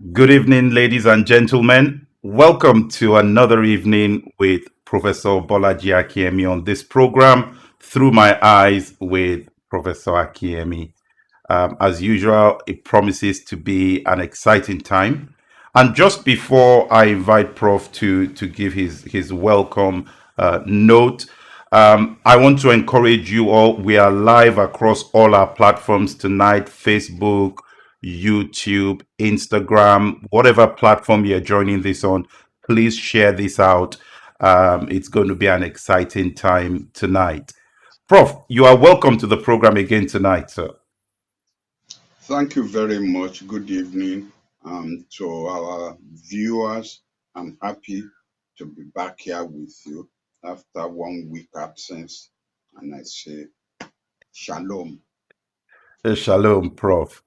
Good evening, ladies and gentlemen. Welcome to another evening with Professor Bolaji Akinyemi on this program, Through My Eyes with Professor Akinyemi. As usual, it promises to be an exciting time. And just before I invite Prof to give his welcome note, I want to encourage you all. We are live across all our platforms tonight: Facebook, YouTube, Instagram, whatever platform you're joining this on. Please share this out. It's going to be an exciting time tonight. Prof, you are welcome to the program again tonight, sir. Thank you very much. Good evening to our viewers. I'm happy to be back here with you after 1 week absence, and I say shalom. Shalom, Prof.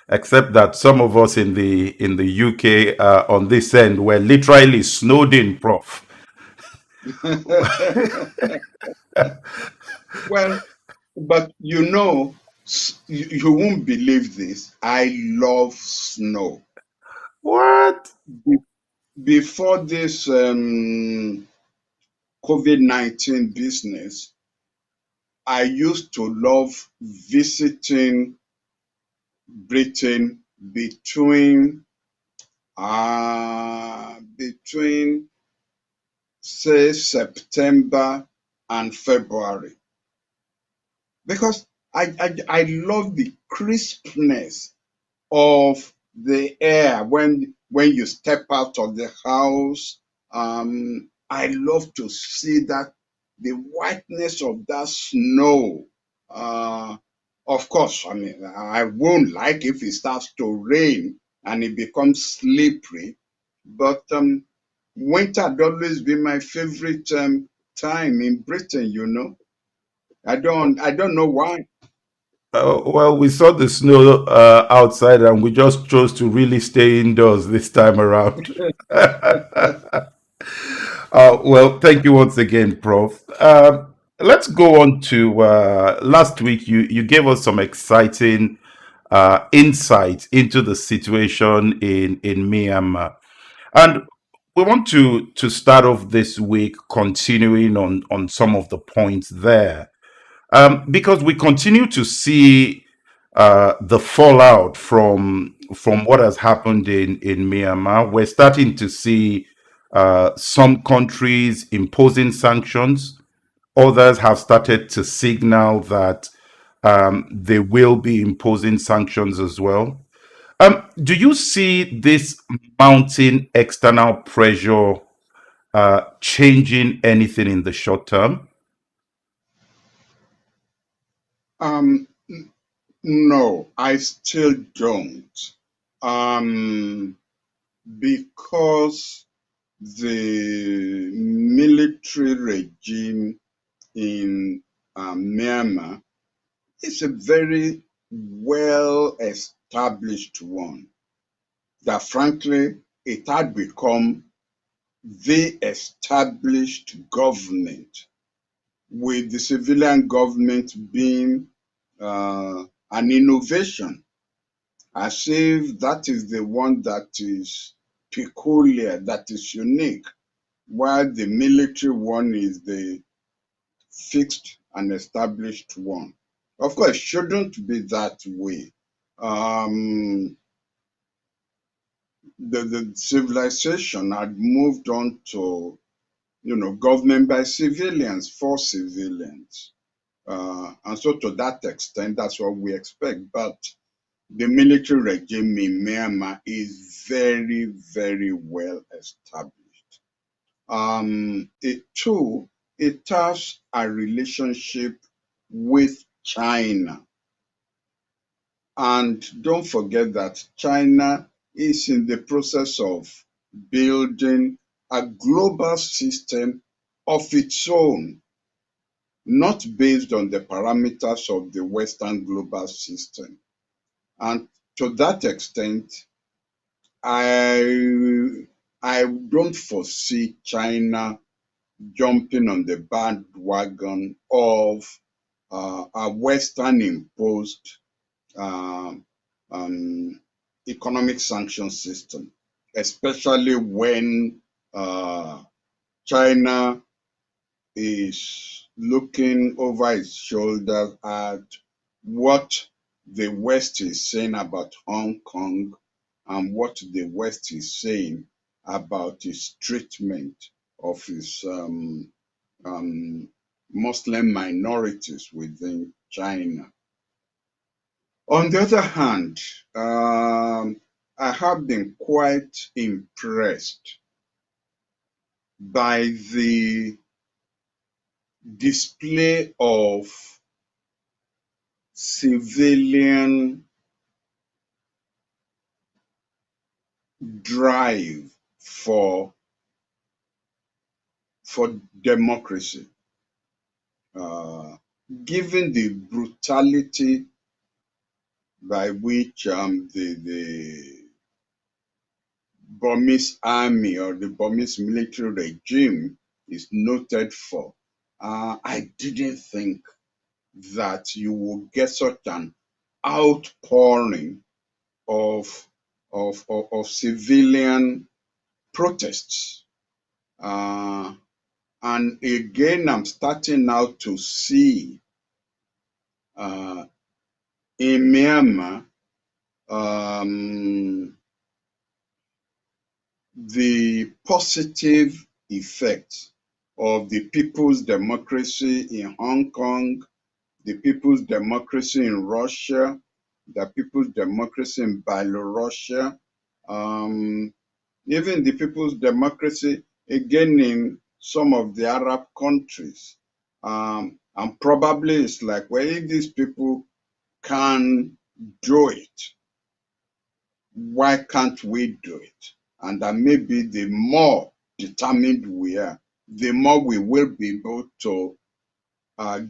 Except that some of us in the UK on this end were literally snowed in, Prof. Well, but you won't believe this. I love snow. What? Be- Before this COVID-19 business, I used to love visiting Britain between say September and February because I love the crispness of the air when you step out of the house. I love to see that the whiteness of that snow. Uh, of course, I mean I won't like if it starts to rain and it becomes slippery, but winter had always been my favorite time in Britain. I don't know why. Well, we saw the snow outside and we just chose to really stay indoors this time around. Well, thank you once again, Prof. Let's go on to last week. You gave us some exciting insight into the situation in Myanmar, and we want to start off this week continuing on some of the points there, because we continue to see the fallout from what has happened in Myanmar. We're starting to see some countries imposing sanctions. Others have started to signal that they will be imposing sanctions as well. Do you see this mounting external pressure changing anything in the short term? Um, no, I still don't. Um, because the military regime in Myanmar is a very well established one, that frankly, it had become the established government, with the civilian government being an innovation, as if that is the one that is peculiar, that is unique, while the military one is the fixed and established one. Of course, it shouldn't be that way. Um, the civilization had moved on to, government by civilians, for civilians. And so to that extent, that's what we expect. But the military regime in Myanmar is very, very well established. It has a relationship with China. And don't forget that China is in the process of building a global system of its own, not based on the parameters of the Western global system. And to that extent, I I don't foresee China jumping on the bandwagon of a Western imposed um, um, economic sanction system, especially when China is looking over its shoulder at what the West is saying about Hong Kong and what the West is saying about its treatment of its Muslim minorities within China. On the other hand, I have been quite impressed by the display of civilian drive for democracy, given the brutality by which the Burmese army or the Burmese military regime is noted for. I didn't think that you will get such an outpouring of civilian protests. And again, I'm starting now to see in Myanmar the positive effects of the people's democracy in Hong Kong, the people's democracy in Russia, the people's democracy in Belarus, even the people's democracy again in some of the Arab countries. And probably it's like, well, if these people can do it, why can't we do it? And that maybe the more determined we are, the more we will be able to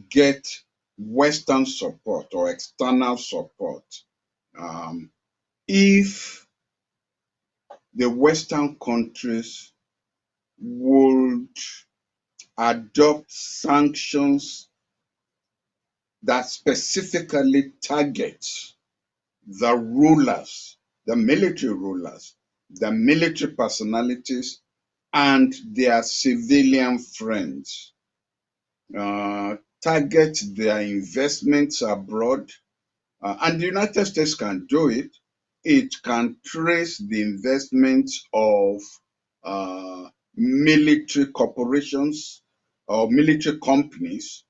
get Western support or external support. If the Western countries would adopt sanctions that specifically target the rulers, the military personalities, and their civilian friends. Target their investments abroad, and the United States can do it. It can trace the investments of military corporations or military companies,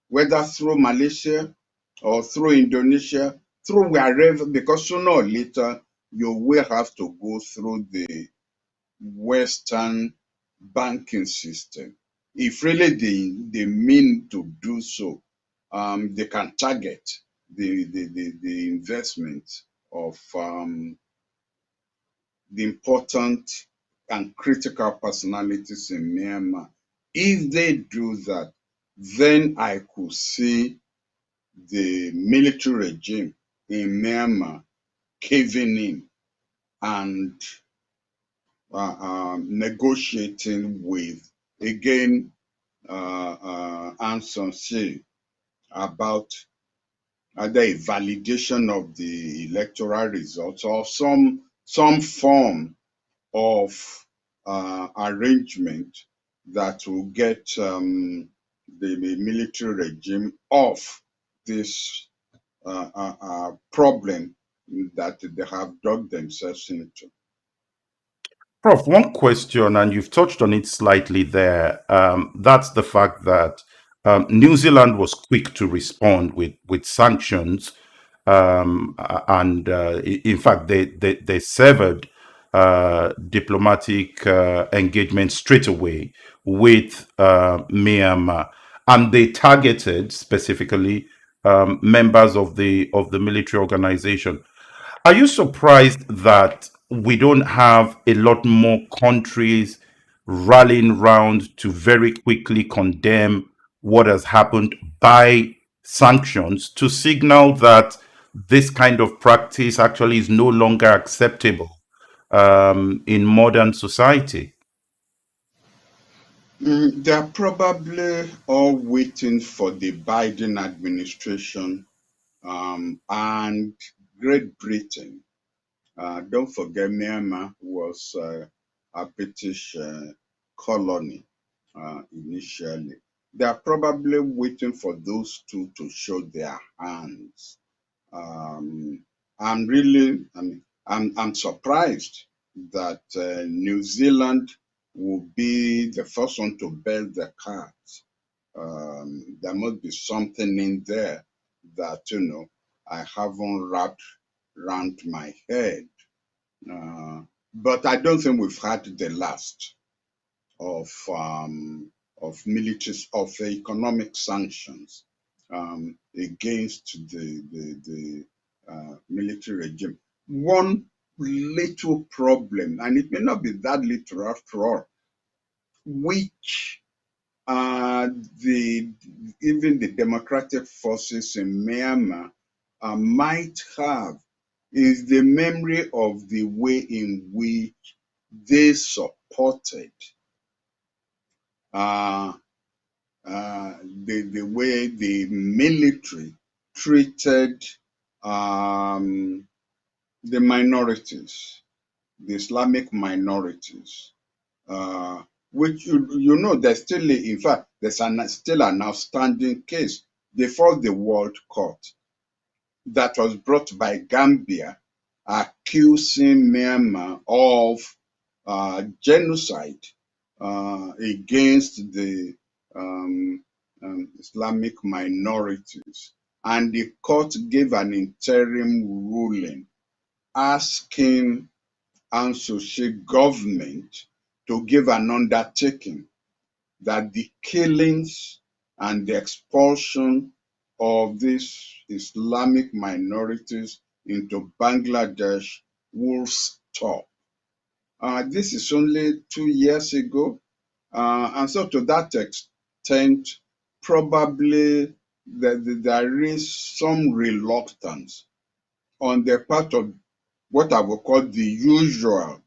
whether through Malaysia or through Indonesia, through wherever, because sooner or later you will have to go through the Western banking system. If really they mean to do so, they can target the investment of the important and critical personalities in Myanmar. If they do that, then I could see the military regime in Myanmar caving in and negotiating with, again, Aung San Suu about either a validation of the electoral results or some form of arrangement that will get the military regime off this problem that they have dug themselves into. Prof, one question, and you've touched on it slightly there. That's the fact that New Zealand was quick to respond with sanctions, and in fact, they severed diplomatic engagement straight away with Myanmar, and they targeted specifically members of the military organization. Are you surprised that we don't have a lot more countries rallying round to very quickly condemn what has happened by sanctions to signal that this kind of practice actually is no longer acceptable in modern society? They are probably all waiting for the Biden administration and Great Britain Don't forget, Myanmar was a British colony initially. They are probably waiting for those two to show their hands. Um, I'm surprised that New Zealand will be the first one to bear the cards. There must be something in there that, I haven't wrapped around my head. But I don't think we've had the last of military economic sanctions against the military regime. One little problem, and it may not be that little after all, which the even the democratic forces in Myanmar might have, is the memory of the way in which they supported uh, the way the military treated the minorities, the Islamic minorities, which there's still, in fact, still an outstanding case before the World Court that was brought by Gambia accusing Myanmar of genocide against the Islamic minorities. And the court gave an interim ruling asking Aung San Suu Kyi government to give an undertaking that the killings and the expulsion of these Islamic minorities into Bangladesh will stop. This is only 2 years ago. And so to that extent, probably there is some reluctance on the part of what I would call the usual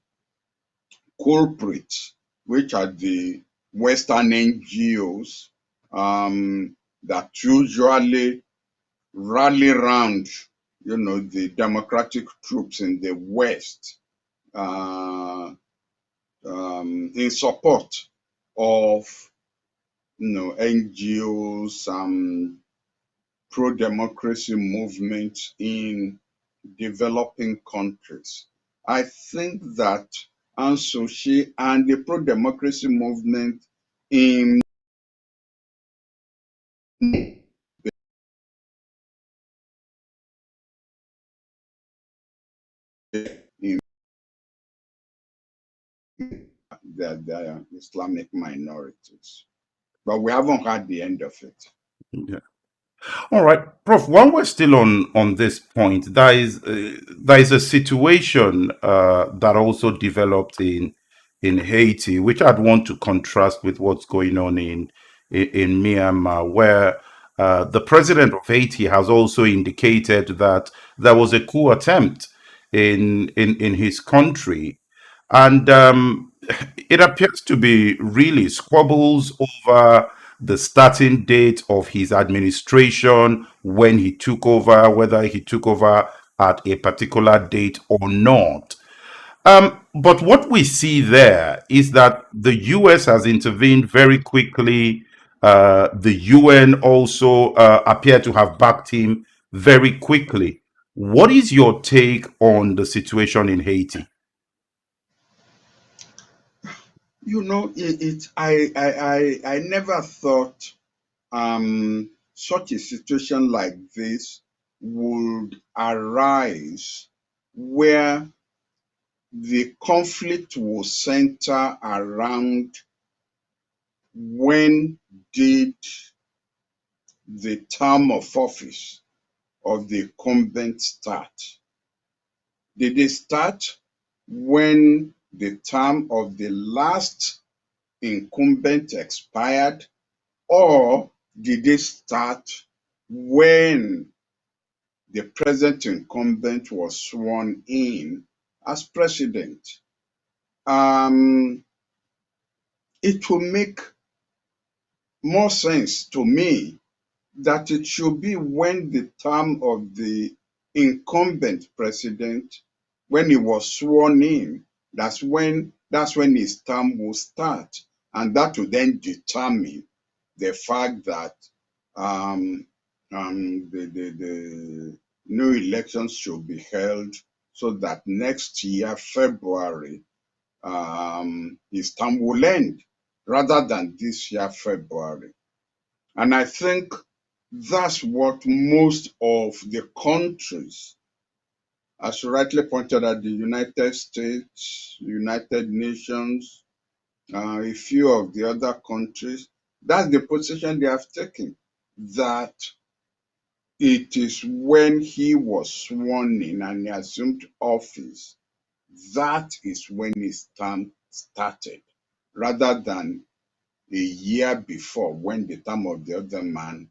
culprits, which are the Western NGOs that usually rally around, the democratic troops in the West in support of, NGOs, pro-democracy movements in developing countries. I think that Aung San Suu Kyi and the pro-democracy movement in in the Islamic minorities. But we haven't had the end of it. Yeah. All right, Prof. While we're still on this point, there is a situation that also developed in Haiti, which I'd want to contrast with what's going on in Myanmar, where the president of Haiti has also indicated that there was a coup attempt in his country, and it appears to be really squabbles over the starting date of his administration, when he took over, whether he took over at a particular date or not. But what we see there is that the US has intervened very quickly. The UN also appear to have backed him very quickly. What is your take on the situation in Haiti? I never thought such a situation like this would arise, where the conflict will center around when did the term of office of the incumbent start. Did it start when the term of the last incumbent expired, or did it start when the present incumbent was sworn in as president? It will make more sense to me that it should be when the term of the incumbent president when he was sworn in, that's when his term will start, and that will then determine the fact that um, the new elections should be held so that next year, February, his term will end rather than this year, February. And I think that's what most of the countries, as you rightly pointed out, the United States, United Nations, a few of the other countries, that's the position they have taken, that it is when he was sworn in and he assumed office, that is when his term started, rather than a year before when the term of the other man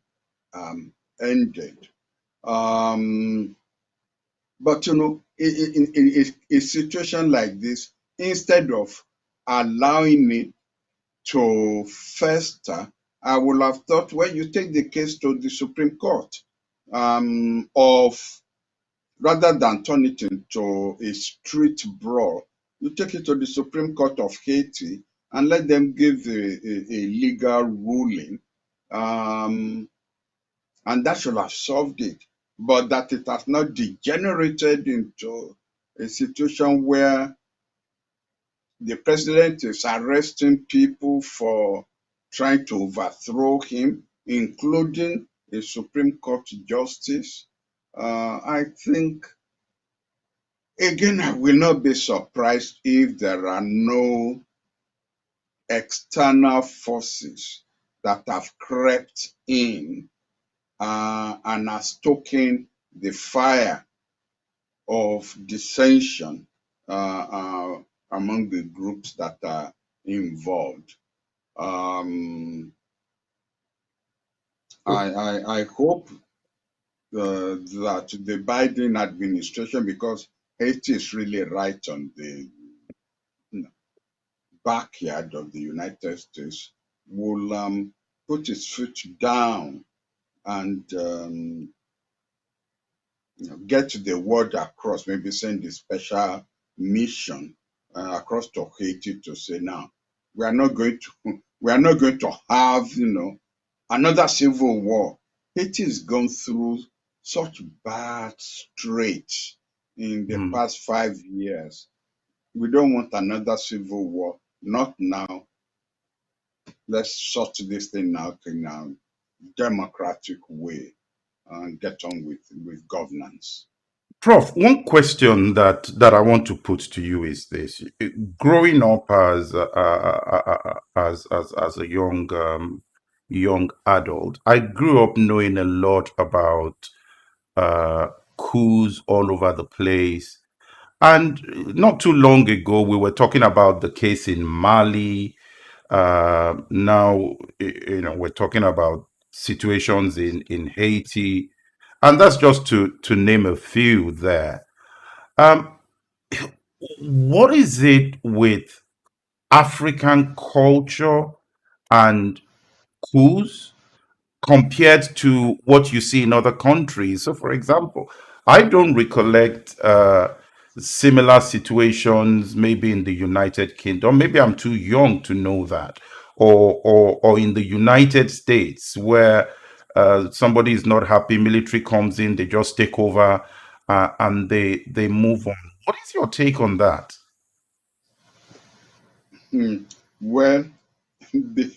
ended. But in a situation like this, instead of allowing it to fester, I would have thought, well, you take the case to the Supreme Court, of rather than turn it into a street brawl. You take it to the Supreme Court of Haiti and let them give a legal ruling, and that should have solved it. But that it has not degenerated into a situation where the president is arresting people for trying to overthrow him, including a Supreme Court justice. I think, again, I will not be surprised if there are no external forces that have crept in and are stoking the fire of dissension among the groups that are involved. I hope that the Biden administration, because Haiti is really right on the backyard of the United States, will put its foot down and get the word across, maybe send a special mission across to Haiti to say, now, we are not going to have, another civil war. Haiti has gone through such bad straits in the past 5 years. We don't want another civil war. Not now. Let's sort this thing out in a democratic way and get on with governance. Prof, one question that I want to put to you is this: growing up as a young adult, I grew up knowing a lot about uh, coups all over the place. And not too long ago, we were talking about the case in Mali. Now, we're talking about situations in Haiti, and that's just to name a few there. Um, what is it with African culture and coups compared to what you see in other countries? So, for example, I don't recollect similar situations maybe in the United Kingdom. Maybe I'm too young to know that, or in the United States where somebody is not happy, military comes in, they just take over, and they move on. What is your take on that? Hmm. Well, be,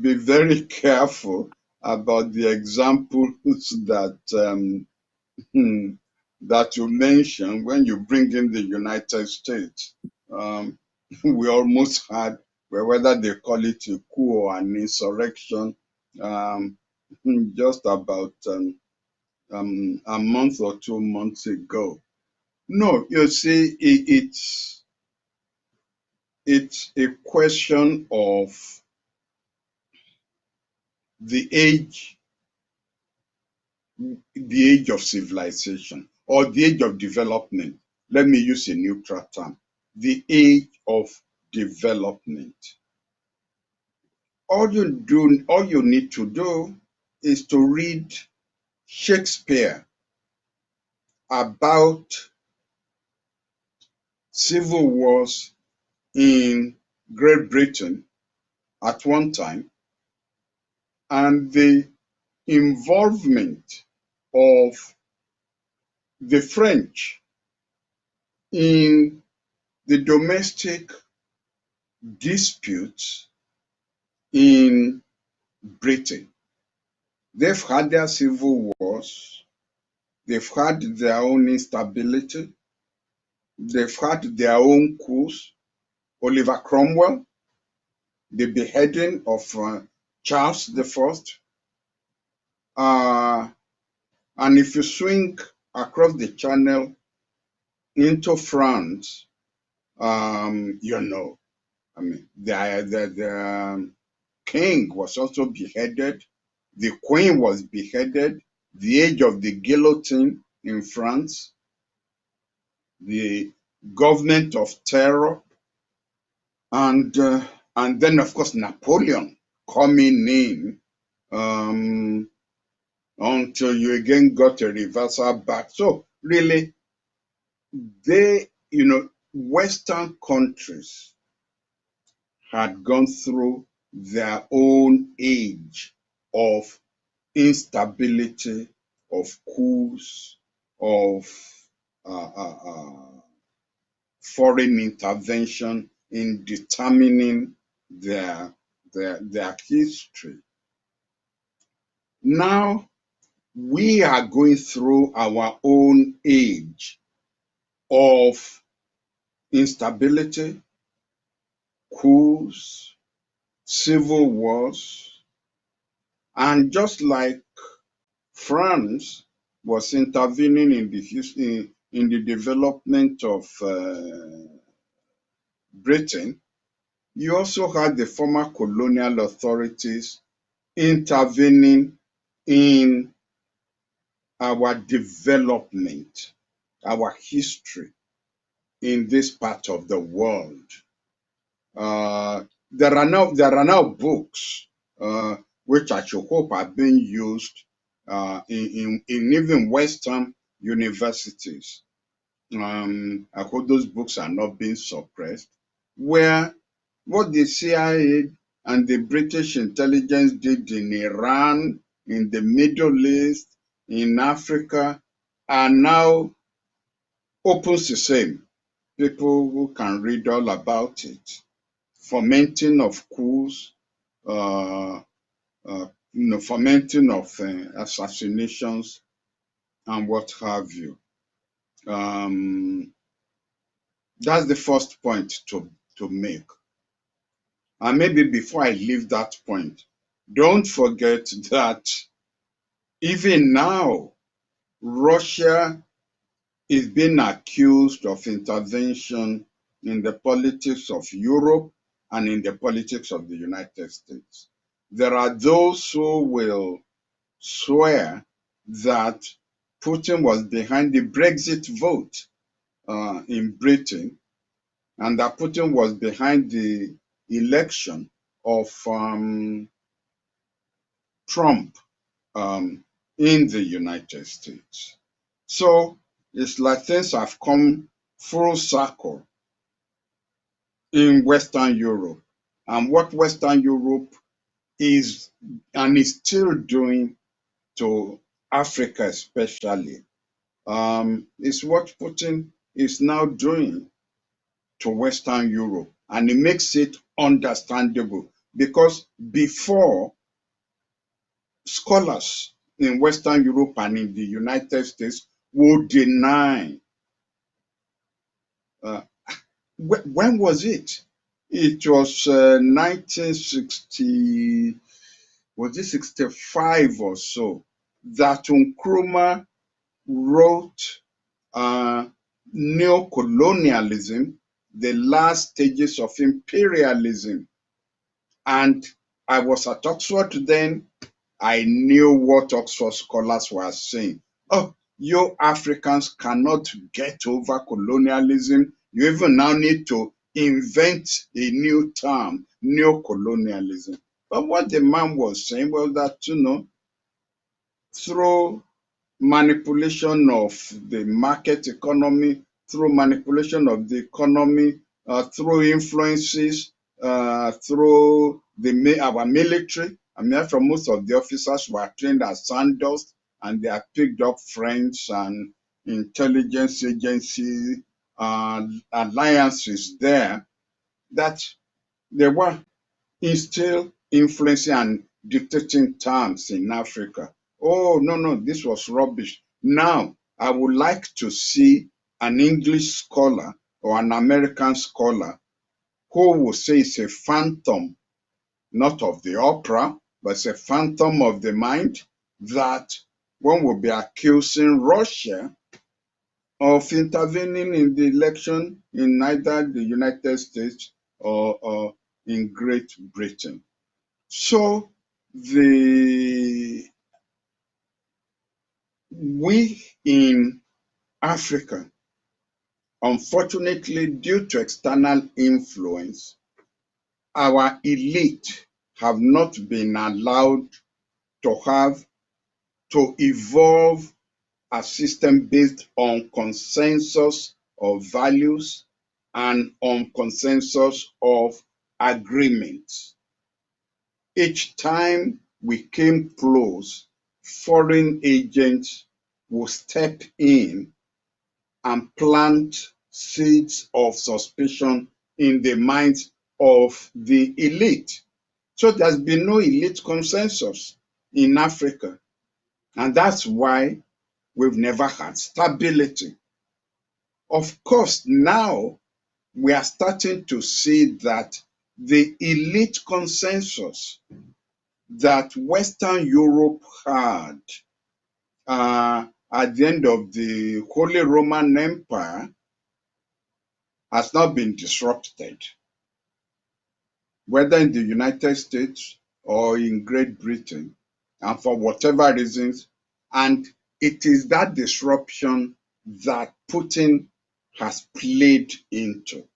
be very careful about the examples that hmm, that you mention when you bring in the United States. Um, we almost had, well, whether they call it a coup or an insurrection, um, just about a month or 2 months ago. No, you see, it's a question of the age, the age of civilization or the age of development. Let me use a neutral term. The age of development. All you need to do is to read Shakespeare about civil wars in Great Britain at one time, and the involvement of the French in the domestic disputes in Britain. They've had their civil wars, they've had their own instability, they've had their own coups. Oliver Cromwell, the beheading of Charles I, and if you swing across the channel into France, you know, I mean, the king was also beheaded, the queen was beheaded, the age of the guillotine in France, the government of terror, and then of course Napoleon coming in, until you again got a reversal back. So really, Western countries had gone through their own age of instability, of coups, of foreign intervention in determining their history. Now we are going through our own age of instability, coups, civil wars, and just like France was intervening in the development of Britain, you also had the former colonial authorities intervening in our development, our history in this part of the world. There are now books which I should hope are being used in even Western universities. I hope those books are not being suppressed, where what the CIA and the British intelligence did in Iran, in the Middle East, in Africa, are now open to same. People who can read all about it. Fomenting of coups, fomenting of assassinations, and what have you. That's the first point to make. And maybe before I leave that point, don't forget that even now, Russia is being accused of intervention in the politics of Europe and in the politics of the United States. There are those who will swear that Putin was behind the Brexit vote in Britain, and that Putin was behind the election of Trump in the United States. So it's like things have come full circle in Western Europe. And what Western Europe is and is still doing to Africa especially, is what Putin is now doing to Western Europe. And it makes it understandable because before, scholars in Western Europe and in the United States would deny. When was it? It was 1960, was it 65 or so, that Nkrumah wrote Neocolonialism, the last stages of imperialism. And I was at Oxford then. I knew what Oxford scholars were saying. Oh, you Africans cannot get over colonialism. You even now need to invent a new term, neocolonialism. But what the man was saying was that, through manipulation of the market economy, through manipulation of the economy, through influences, through our military. I mean, from most of the officers were trained as sandals, and they have picked up friends and intelligence agency alliances there that they were still influencing and dictating terms in Africa. Oh, no, no, this was rubbish. Now, I would like to see an English scholar or an American scholar who will say it's a phantom, not of the opera, but it's a phantom of the mind, that one will be accusing Russia of intervening in the election in either the United States or in Great Britain. So we in Africa, unfortunately, due to external influence, our elite have not been allowed to evolve a system based on consensus of values and on consensus of agreements. Each time we came close, foreign agents will step in and plant seeds of suspicion in the minds of the elite. So there's been no elite consensus in Africa. And that's why we've never had stability. Of course, now we are starting to see that the elite consensus that Western Europe had at the end of the Holy Roman Empire has not been disrupted, whether in the United States or in Great Britain, and for whatever reasons. And it is that disruption that Putin has played into.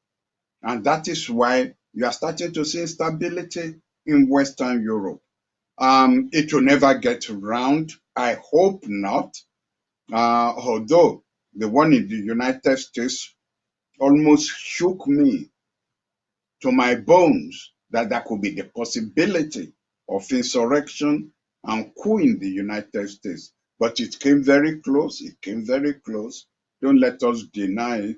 And that is why you are starting to see instability in Western Europe. It will never get round. I hope not. Although the one in the United States almost shook me to my bones that there could be the possibility of insurrection and coup in the United States. But it came very close. It came very close. Don't let us deny it.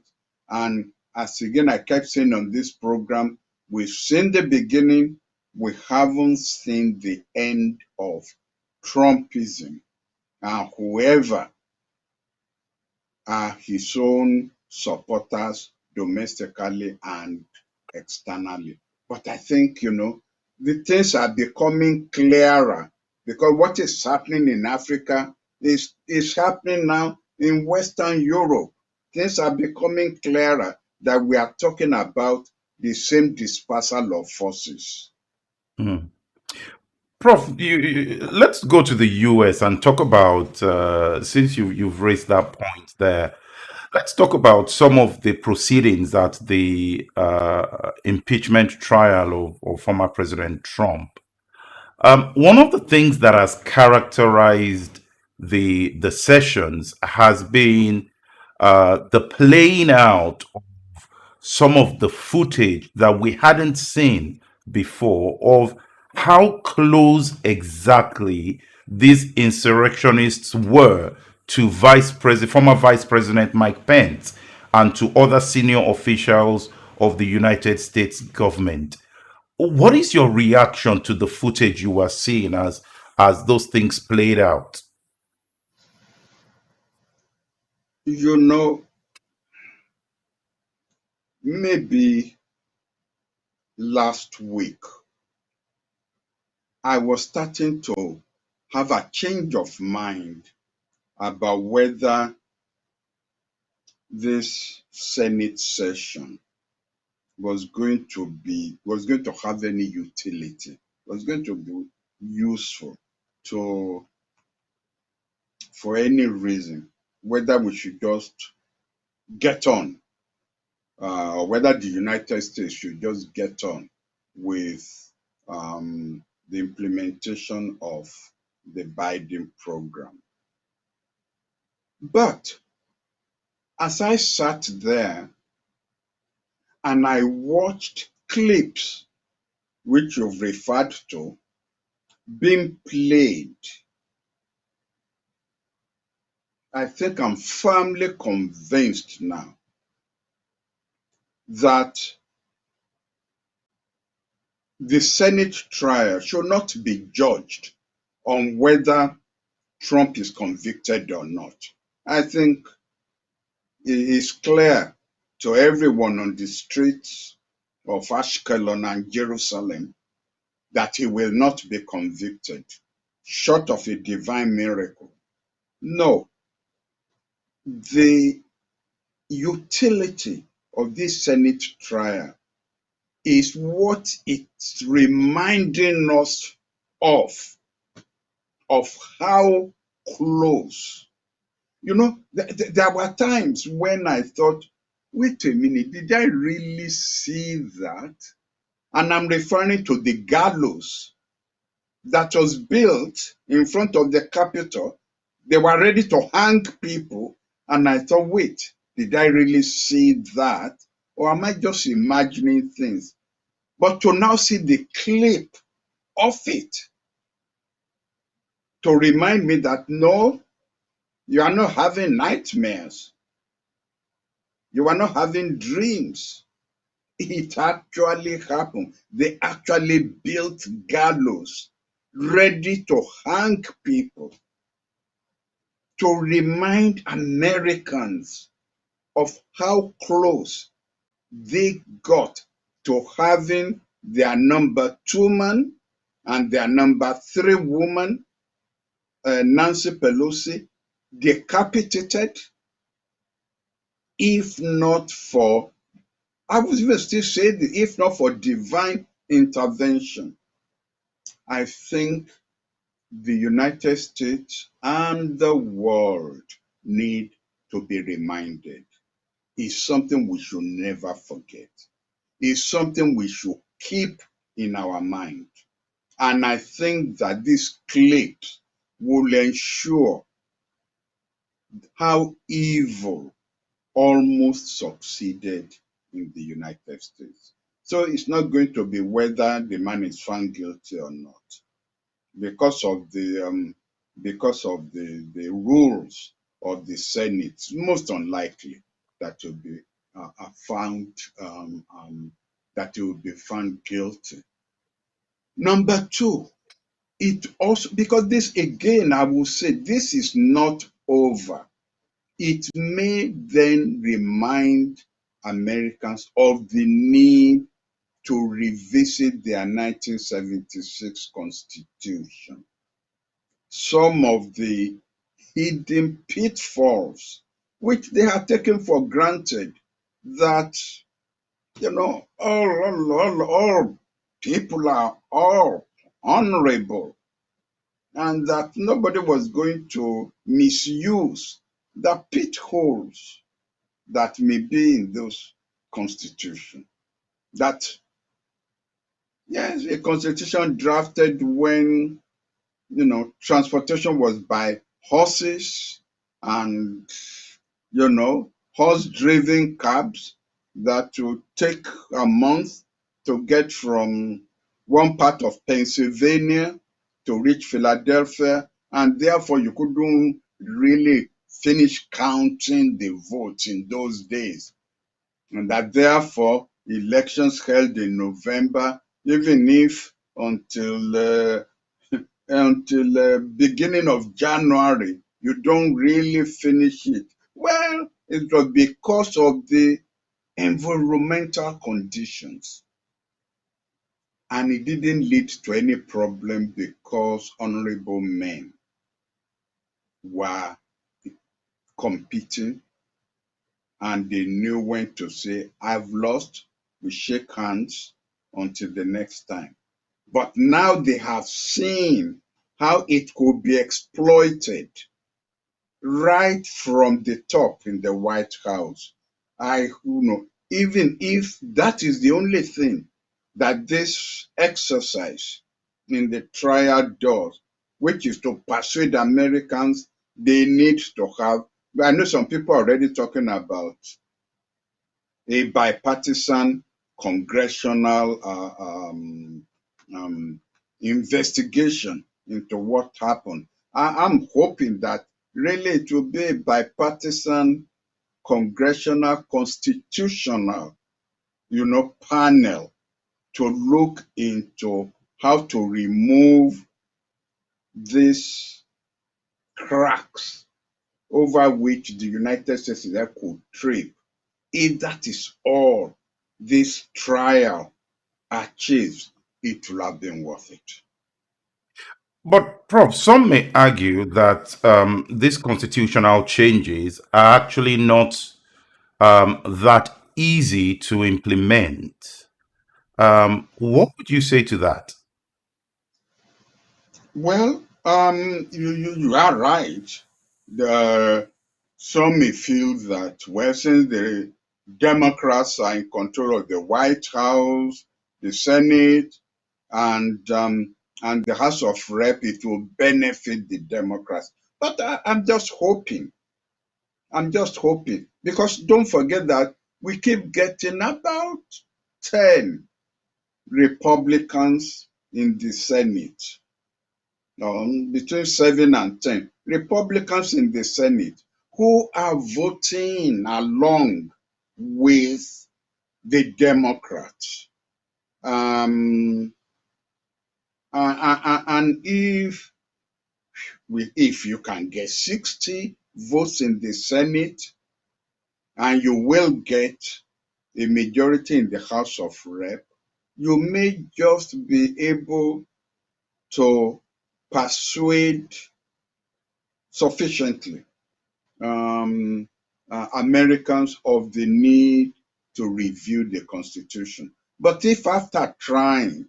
And as again, I kept saying on this program, we've seen the beginning. We haven't seen the end of Trumpism. And whoever are his own supporters domestically and externally. But I think, the things are becoming clearer, because what is happening in Africa is happening now in Western Europe. Things are becoming clearer that we are talking about the same dispersal of forces. Mm. Prof, let's go to the US and talk about, since you've raised that point there, let's talk about some of the proceedings at the impeachment trial of former President Trump. One of the things that has characterized the sessions has been the playing out of some of the footage that we hadn't seen before of how close exactly these insurrectionists were to former Vice President Mike Pence and to other senior officials of the United States government. What is your reaction to the footage you were seeing as those things played out? You know, maybe last week, I was starting to have a change of mind about whether this Senate session was going to have any utility, was going to be useful to for any reason, whether we should just get on, or whether the United States should just get on with the implementation of the Biden program. But As I sat there and I watched clips which you've referred to being played, I think I'm firmly convinced now that the Senate trial should not be judged on whether Trump is convicted or not. I think it is clear to everyone on the streets of Ashkelon and Jerusalem that he will not be convicted, short of a divine miracle. No, the utility of this Senate trial is what it's reminding us of how close. You know, there were times when I thought, wait a minute, did I really see that? And I'm referring to the gallows that was built in front of the Capitol. They were ready to hang people. And I thought, wait, did I really see that? Or am I just imagining things? But to now see the clip of it, to remind me that no, you are not having nightmares. You are not having dreams. It actually happened. They actually built gallows ready to hang people, to remind Americans of how close they got to having their number 2 man and their number 3 woman, Nancy Pelosi, decapitated, if not for, I would even still say, if not for divine intervention. I think the United States and the world need to be reminded. It's something we should never forget. It's something we should keep in our mind. And I think that this clip will ensure how evil almost succeeded in the United States. So it's not going to be whether the man is found guilty or not, because of the rules of the Senate. It's most unlikely that will be found that he will be found guilty. Number two, it also, because this again, I will say, this is not over. It may then remind Americans of the need to revisit their 1976 Constitution. Some of the hidden pitfalls, which they have taken for granted, that, you know, all people are all honorable, and that nobody was going to misuse the pitholes that may be in those constitutions. That, yes, a constitution drafted when, you know, transportation was by horses and, you know, horse-driven cabs that would take a month to get from one part of Pennsylvania to reach Philadelphia, and therefore you couldn't really finish counting the votes in those days. And that therefore elections held in November, even if until beginning of January, you don't really finish it. Well, it was because of the environmental conditions. And it didn't lead to any problem because honorable men were competing and they knew when to say, I've lost, we shake hands until the next time. But now they have seen how it could be exploited right from the top in the White House. Even if that is the only thing that this exercise in the trial does, which is to persuade Americans they need to have I know some people are already talking about a bipartisan congressional investigation into what happened. I'm hoping that really it will be a bipartisan congressional constitutional, panel to look into how to remove these cracks over which the United States could trip. If that is all this trial achieves, it will have been worth it. But, Prof, some may argue that these constitutional changes are actually not that easy to implement. What would you say to that? Well, you are right. The, some may feel that, well, since the Democrats are in control of the White House, the Senate, and the House of Rep, it will benefit the Democrats. But I'm just hoping, because don't forget that we keep getting about 10 Republicans in the Senate, between 7 and 10 Republicans in the Senate who are voting along with the Democrats. And if you can get 60 votes in the Senate, and you will get a majority in the House of Rep, you may just be able to persuade sufficiently Americans of the need to review the Constitution. But if after trying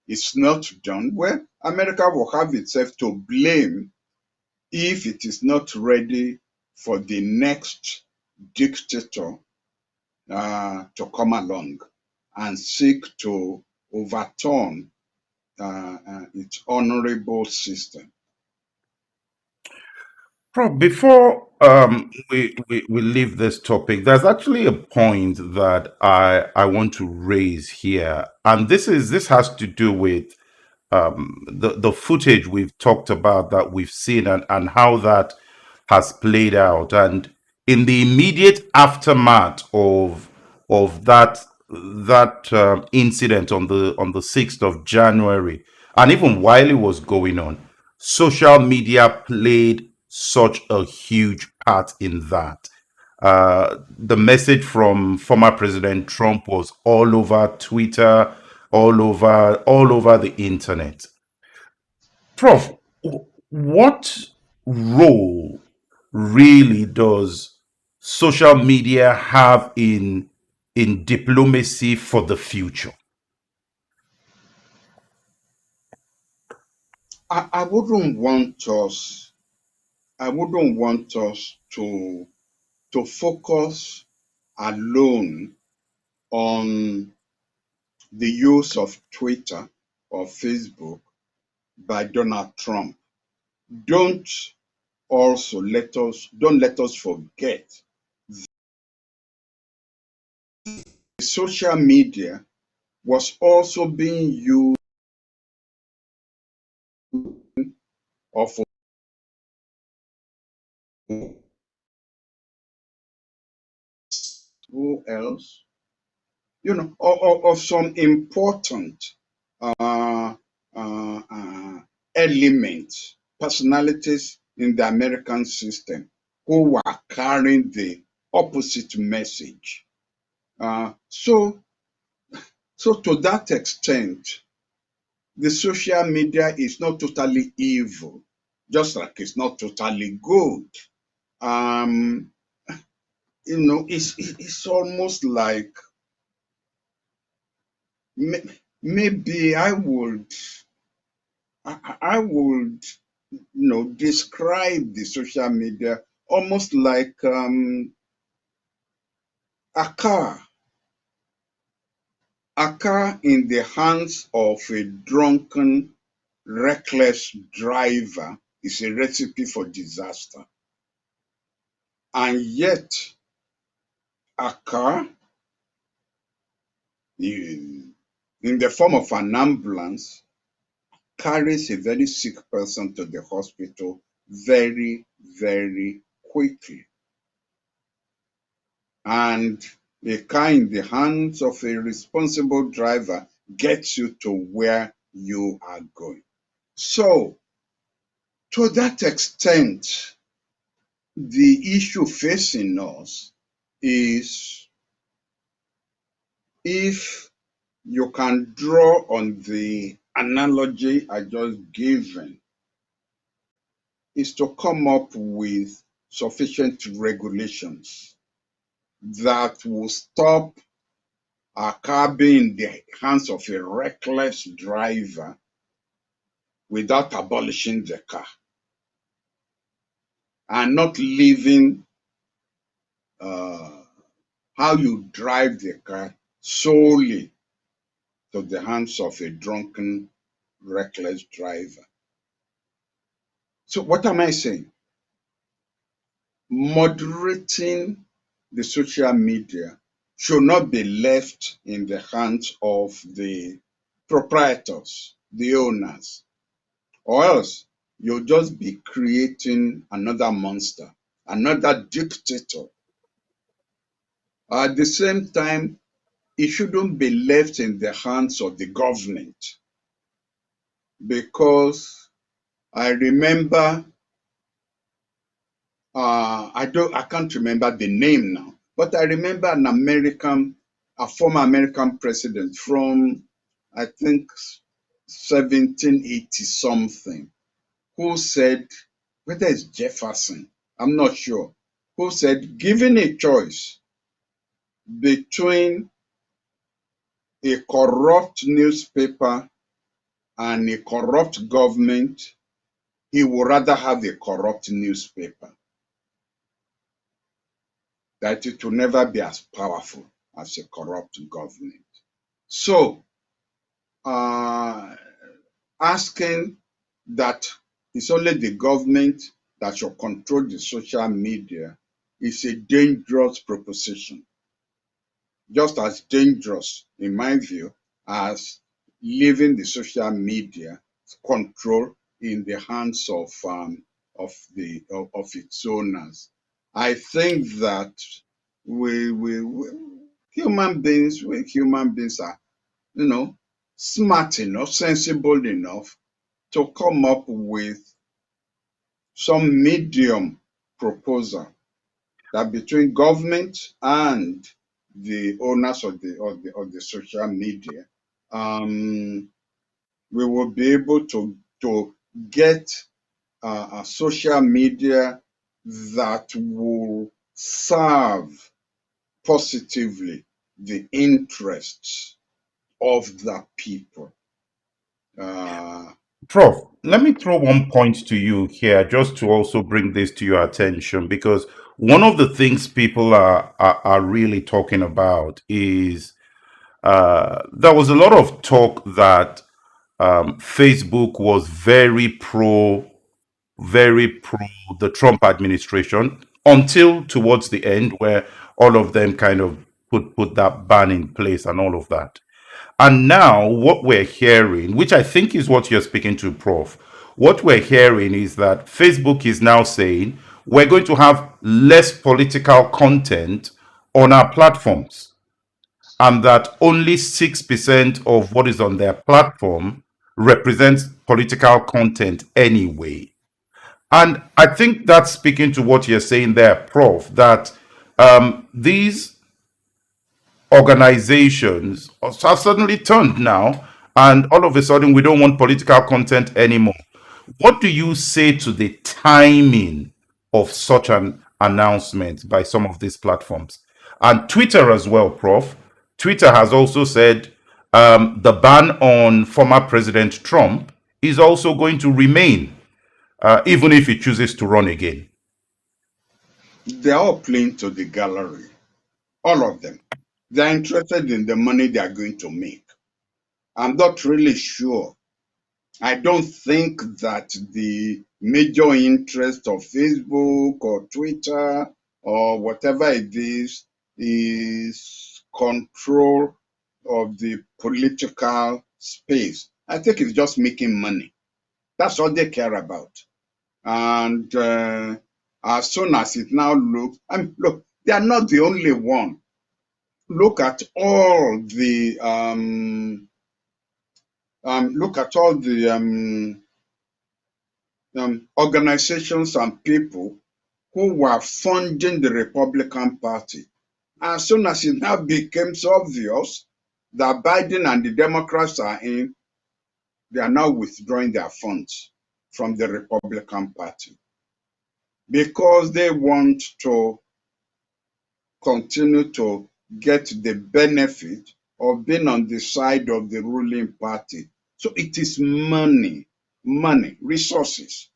it's not done, well, America will have itself to blame if it is not ready for the next dictator to come along and seek to overturn its honorable system. Prof, before we leave this topic, there's actually a point that I want to raise here, and this has to do with the footage we've talked about, that we've seen, and how that has played out. And in the immediate aftermath of that incident on the 6th of January, and even while it was going on, social media played such a huge part in that. The message from former President Trump was all over Twitter, all over the internet. Prof, what role really does social media have in diplomacy for the future? I wouldn't want us to focus alone on the use of Twitter or Facebook by Donald Trump. Don't don't let us forget social media was also being used of who else, of some important uh, elements, personalities in the American system who were carrying the opposite message. So to that extent, the social media is not totally evil, just like it's not totally good. Um, it's almost like maybe I would describe the social media almost like a car. A car in the hands of a drunken, reckless driver is a recipe for disaster. And yet a car in the form of an ambulance carries a very sick person to the hospital very, very quickly. And a car in the hands of a responsible driver gets you to where you are going. So, to that extent, the issue facing us is, if you can draw on the analogy I just given, is to come up with sufficient regulations that will stop a car being in the hands of a reckless driver without abolishing the car, and not leaving how you drive the car solely to the hands of a drunken, reckless driver. So what am I saying? Moderating the social media should not be left in the hands of the proprietors, the owners, or else you'll just be creating another monster, another dictator. At the same time, it shouldn't be left in the hands of the government, because I remember, I can't remember the name now, but I remember a former American president from, I think, 1780 something, who said, whether it's Jefferson, I'm not sure, who said, given a choice between a corrupt newspaper and a corrupt government, he would rather have a corrupt newspaper, that it will never be as powerful as a corrupt government. So, asking that it's only the government that should control the social media is a dangerous proposition. Just as dangerous, in my view, as leaving the social media control in the hands of its owners. I think that we human beings are, smart enough, sensible enough to come up with some medium proposal that between government and the owners of the social media, we will be able to get a social media that will serve positively the interests of the people. Prof, let me throw one point to you here just to also bring this to your attention, because one of the things people are really talking about is there was a lot of talk that Facebook was very pro the Trump administration until towards the end, where all of them kind of put that ban in place and all of that. And now what we're hearing, which I think is what you're speaking to, Prof, what we're hearing is that Facebook is now saying we're going to have less political content on our platforms, and that only 6% of what is on their platform represents political content anyway. And I think that's speaking to what you're saying there, Prof, that these organizations have suddenly turned now, and all of a sudden we don't want political content anymore. What do you say to the timing of such an announcement by some of these platforms? And Twitter as well, Prof. Twitter has also said the ban on former President Trump is also going to remain, even if he chooses to run again. They're all playing to the gallery, all of them. They're interested in the money they are going to make. I'm not really sure. I don't think that the major interest of Facebook or Twitter or whatever it is control of the political space. I think it's just making money. That's all they care about. And as soon as it now looks, I mean, look, they are not the only one. Look at all the organizations and people who were funding the Republican Party. As soon as it now becomes obvious that Biden and the Democrats are in, they are now withdrawing their funds from the Republican Party because they want to continue to get the benefit of being on the side of the ruling party. So it is money, resources.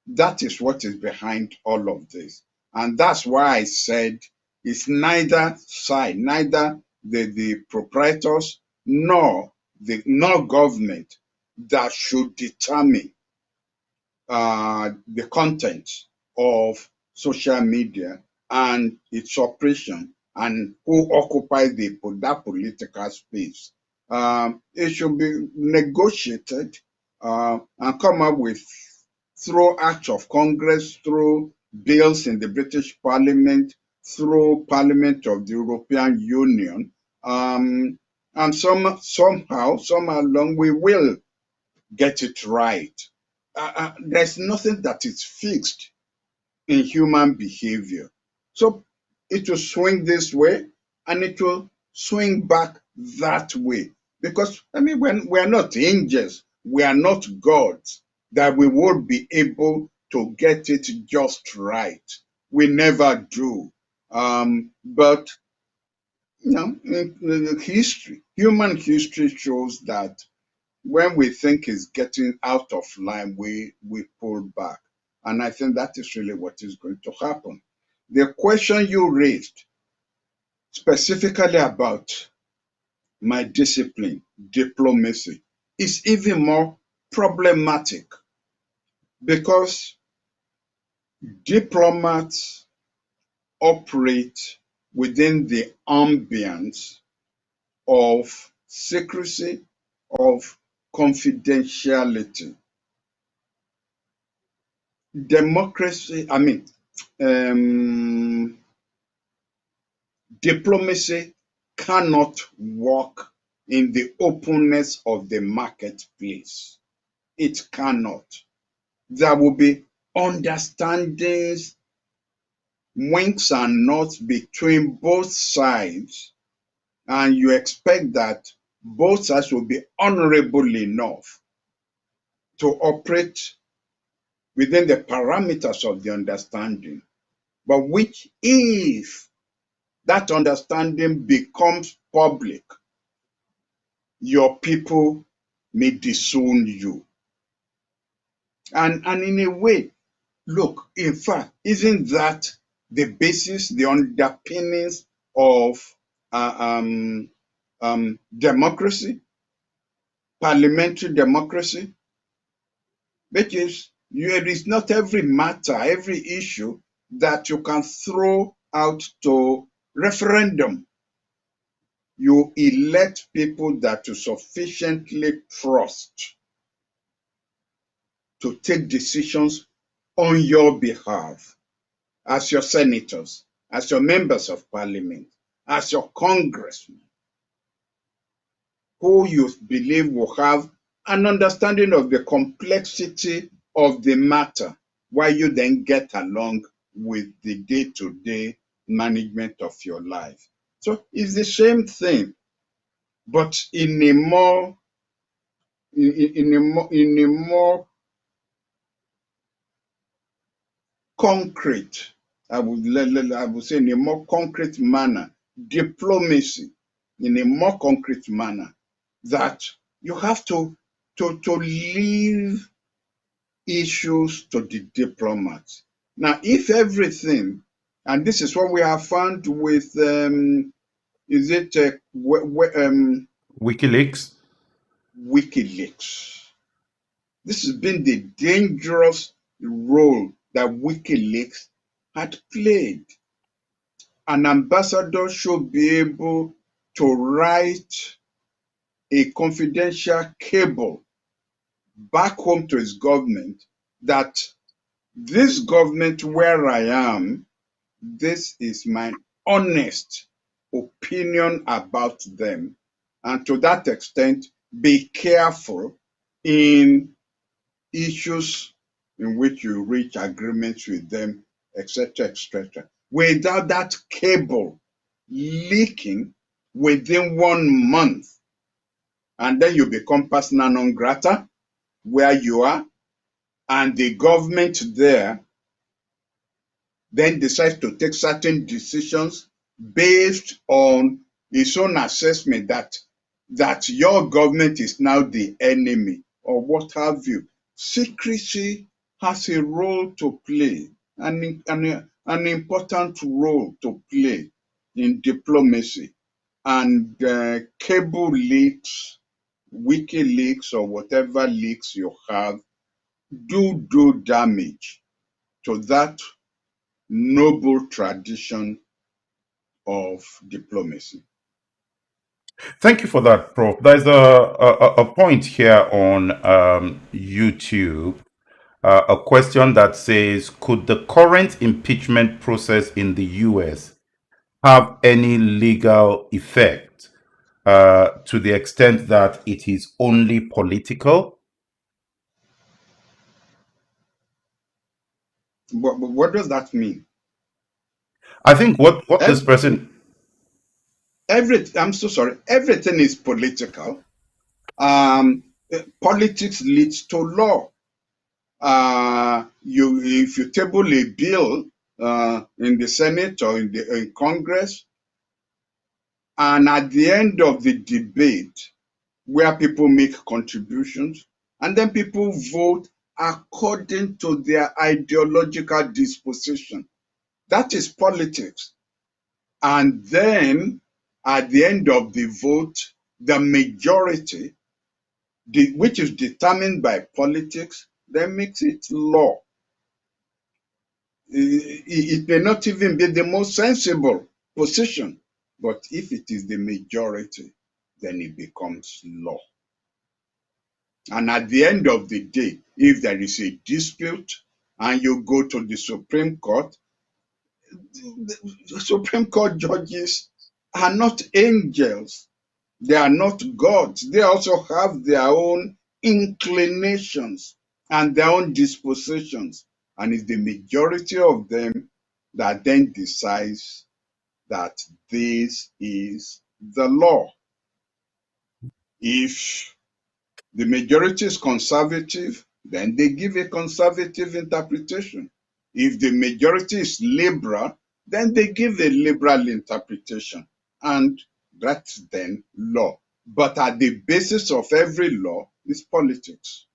That is what is behind all of this. And that's why I said it's neither side, neither the proprietors nor government that should determine the content of social media and its operation and who occupies that political space. It should be negotiated and come up with through acts of Congress, through bills in the British Parliament, through Parliament of the European Union. And somehow along, we will get it right. There's nothing that is fixed in human behavior. So it will swing this way and it will swing back that way. Because, I mean, when we are not angels, we are not gods, that we would be able to get it just right. We never do. But, you know, human history shows that when we think it's getting out of line, we pull back. And I think that is really what is going to happen. The question you raised specifically about my discipline, diplomacy, is even more problematic because diplomats operate within the ambience of secrecy, of confidentiality. Diplomacy cannot work in the openness of the marketplace. It cannot. There will be understandings, winks and nods between both sides, and you expect that both sides will be honorable enough to operate within the parameters of the understanding. But which, if that understanding becomes public, your people may disown you. And in a way, look, in fact, isn't that the basis, the underpinnings of democracy, parliamentary democracy? Because it is not every matter, every issue that you can throw out to referendum. You elect people that you sufficiently trust to take decisions on your behalf, as your senators, as your members of parliament, as your congressmen, who you believe will have an understanding of the complexity of the matter, while you then get along with the day-to-day management of your life. So it's the same thing, but in a more concrete, I would say in a more concrete manner, diplomacy in a more concrete manner, that you have to leave issues to the diplomats. Now, if everything, and this is what we have found with, WikiLeaks? WikiLeaks. This has been the dangerous role that WikiLeaks had played. an ambassador should be able to write a confidential cable back home to his government that this government where I am, this is my honest opinion about them. And to that extent, be careful in issues in which you reach agreements with them, etc., etc. Without that cable leaking within 1 month, and then you become persona non grata where you are, and the government there then decides to take certain decisions based on its own assessment that your government is now the enemy or what have you. Secrecy has a role to play, an important role to play in diplomacy. And cable leaks, WikiLeaks, or whatever leaks you have do damage to that noble tradition of diplomacy. Thank you for that, Prof. There's a point here on YouTube, a question that says, could the current impeachment process in the US have any legal effect to the extent that it is only political? What does that mean? I think what this Ev- person. I'm so sorry. Everything is political. Um, Politics leads to law. If you table a bill in the Senate or in Congress, and at the end of the debate, where people make contributions, and then people vote according to their ideological disposition. That is politics. And then at the end of the vote, the majority, which is determined by politics, then makes it law. It may not even be the most sensible position, but if it is the majority, then it becomes law. And at the end of the day, if there is a dispute and you go to the Supreme Court, the Supreme Court judges are not angels. They are not gods. They also have their own inclinations and their own dispositions. And it's the majority of them that then decides that this is the law. If the majority is conservative, then they give a conservative interpretation. If the majority is liberal, then they give a liberal interpretation. And that's then law. But at the basis of every law is politics.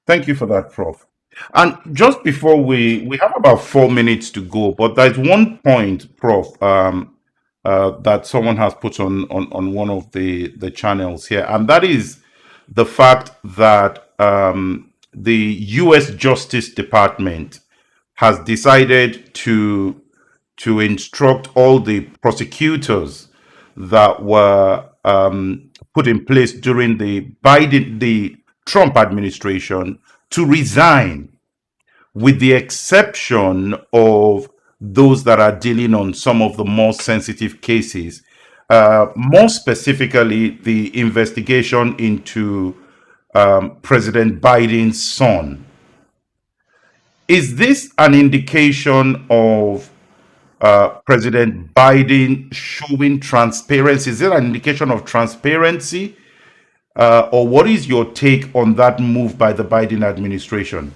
Thank you for that, Prof. And just before we have about 4 minutes to go, but there's one point, Prof, that someone has put on one of the channels here, and that is the fact that the U.S. Justice Department has decided to instruct all the prosecutors that were put in place during the Trump administration to resign, with the exception of those that are dealing on some of the more sensitive cases. More specifically, the investigation into President Biden's son. Is this an indication of President Biden showing transparency? Is it an indication of transparency? Or what is your take on that move by the Biden administration?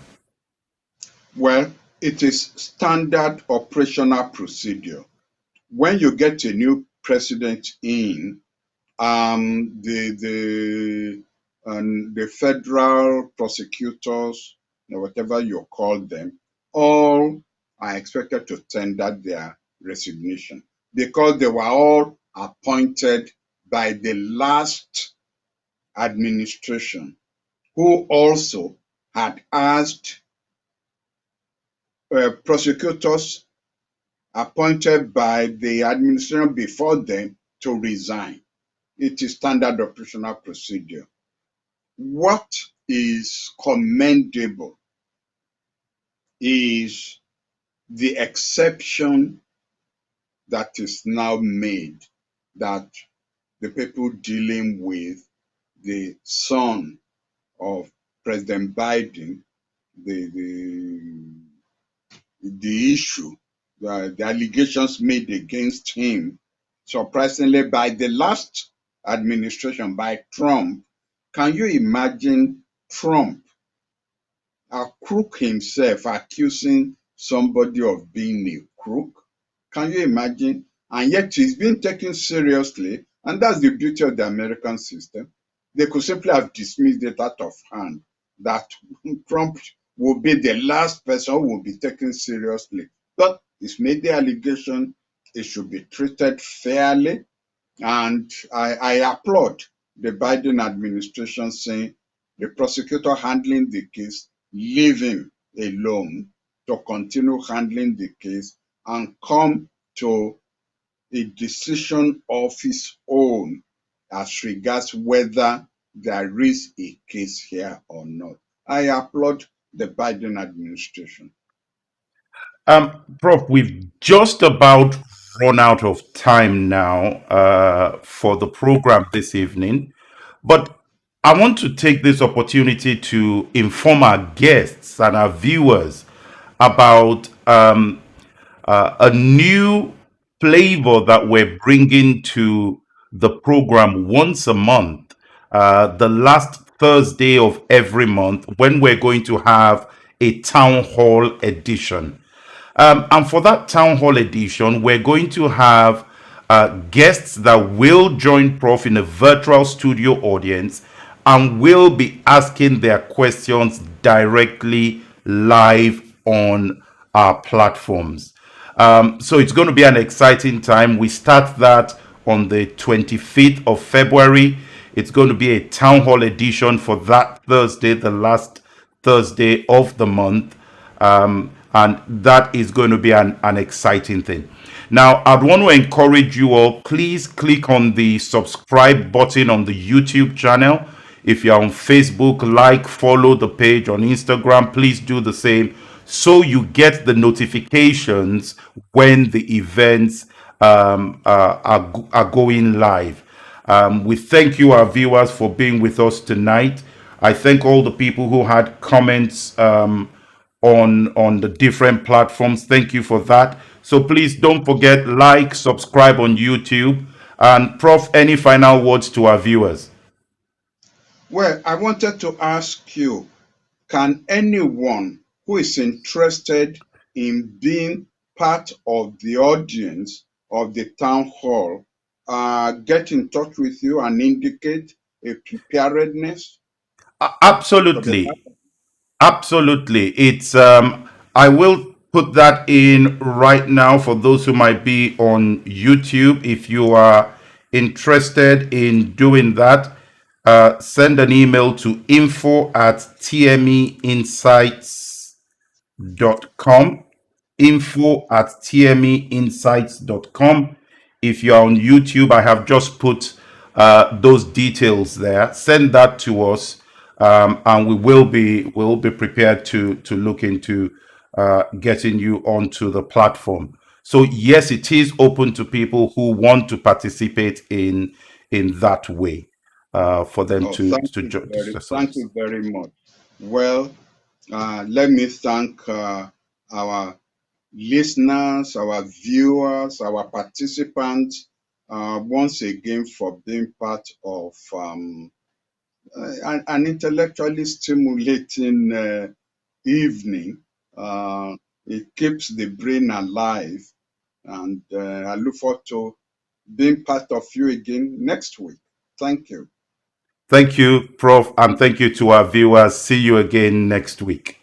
Well, it is standard operational procedure. When you get a new president in, the federal prosecutors, whatever you call them, all are expected to tender their resignation because they were all appointed by the last administration, who also had asked prosecutors appointed by the administration before them to resign. It is standard operational procedure. What is commendable is the exception that is now made, that the people dealing with the son of President Biden, the issue, the allegations made against him, surprisingly, by the last administration, by Trump. Can you imagine Trump, a crook himself, accusing somebody of being a crook? Can you imagine? And yet he's being taken seriously, and that's the beauty of the American system. They could simply have dismissed it out of hand, that Trump will be the last person who will be taken seriously. But he's made the allegation, it should be treated fairly, and I applaud the Biden administration saying the prosecutor handling the case, leave him alone to continue handling the case and come to a decision of his own as regards whether there is a case here or not. I applaud the Biden administration. Prof, we've just about run out of time now for the program this evening, but I want to take this opportunity to inform our guests and our viewers about a new flavor that we're bringing to the program once a month, the last Thursday of every month, when we're going to have a town hall edition. And for that town hall edition, we're going to have guests that will join Prof in a virtual studio audience and will be asking their questions directly live on our platforms. So it's going to be an exciting time. We start that on the 25th of February. It's going to be a town hall edition for that Thursday, the last Thursday of the month. And that is going to be an exciting thing. Now, I'd want to encourage you all, please click on the subscribe button on the YouTube channel. If you're on Facebook, like, follow the page. On Instagram, please do the same, so you get the notifications when the events are going live. We thank you, our viewers, for being with us tonight. I thank all the people who had comments on the different platforms. Thank you for that. So please don't forget, like, subscribe on YouTube. And Prof, any final words to our viewers? Well, I wanted to ask you, can anyone who is interested in being part of the audience of the town hall get in touch with you and indicate a preparedness? Absolutely. Absolutely. It's I will put that in right now for those who might be on YouTube. If you are interested in doing that, send an email to info@thmeinsights.com. info@thmeinsights.com. If you are on YouTube, I have just put those details there. Send that to us, and we'll be prepared to look into getting you onto the platform. So yes, it is open to people who want to participate in that way, for them Oh, to thank you very much. Well, let me thank our listeners, our viewers, our participants once again for being part of an intellectually stimulating evening. It keeps the brain alive, and I look forward to being part of you again next week. Thank you. Thank you, Prof, and thank you to our viewers. See you again next week.